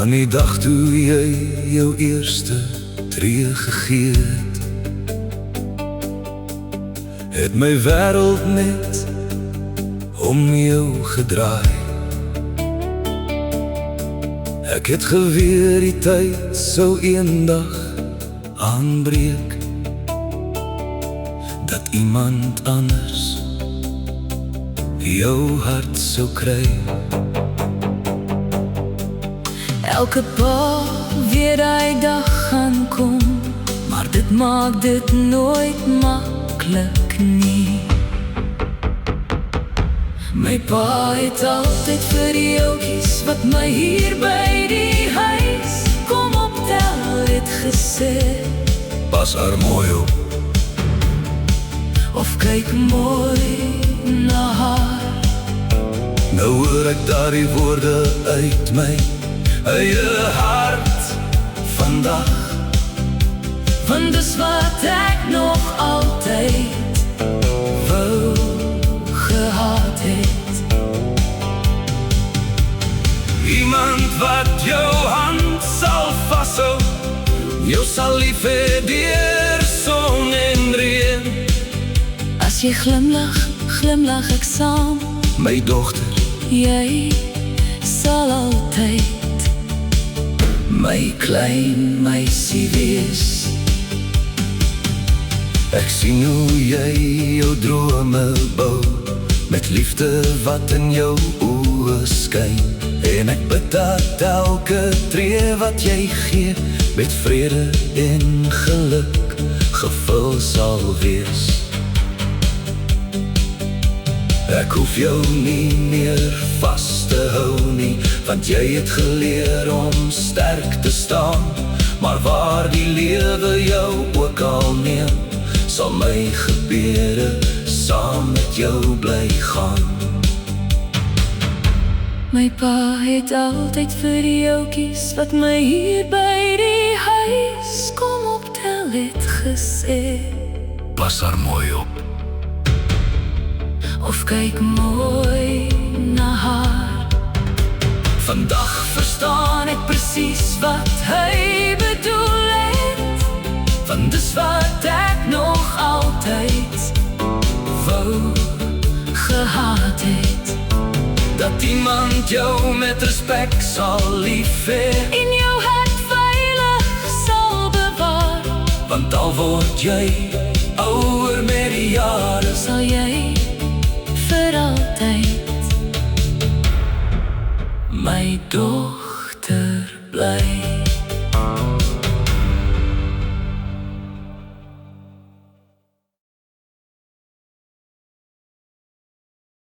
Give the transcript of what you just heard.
Aan die dag toe jy jou eerste tree gegee het my wêreld net om jou gedraai. Ek het geweet die tyd sou eendag aanbreek, dat iemand anders jou hart sou kry. Elke pa weet die dag gaan kom, maar dit maak dit nooit maklik nie. My pa het altyd vir die oukies wat my hier by die huis kom optel het gesê, Pas haar mooi op, of kyk mooi na haar. nou hoor ek daardie woorde uit my eie hart vandag, Want dis wat ek nog altyd wou gehad het. iemand wat jou hand sal vashou, jou sal lief hê deur son en reën. As jy glimlag, glimlag ek saam. My dogter, Jy sal altyd my klein meisie wees. ek sien hoe jy jou drome bou, met liefde wat in jou oë skyn. En ek bid dat elke tree wat jy gee, met vrede en geluk gevul sal wees. Ek hoef jou nie meer vas te hou nie, want jy het geleer om sterk te staan. Maar waar die lewe jou ook al neem, sal my gebede saam met jou bly gaan. My pa het altyd vir die oukies wat my hier by die huis kom optel het gesê, Pas haar mooi op, of kyk mooi na haar. Vandag verstaan ek presies wat hy bedoel het, want dis wat ek nog altyd wou gehad het. dat iemand jou met respek sal lief hê, In jou hart veilig sal bewaar, want al word jy ouer met die jare, sal jy vir altyd my dogter bly.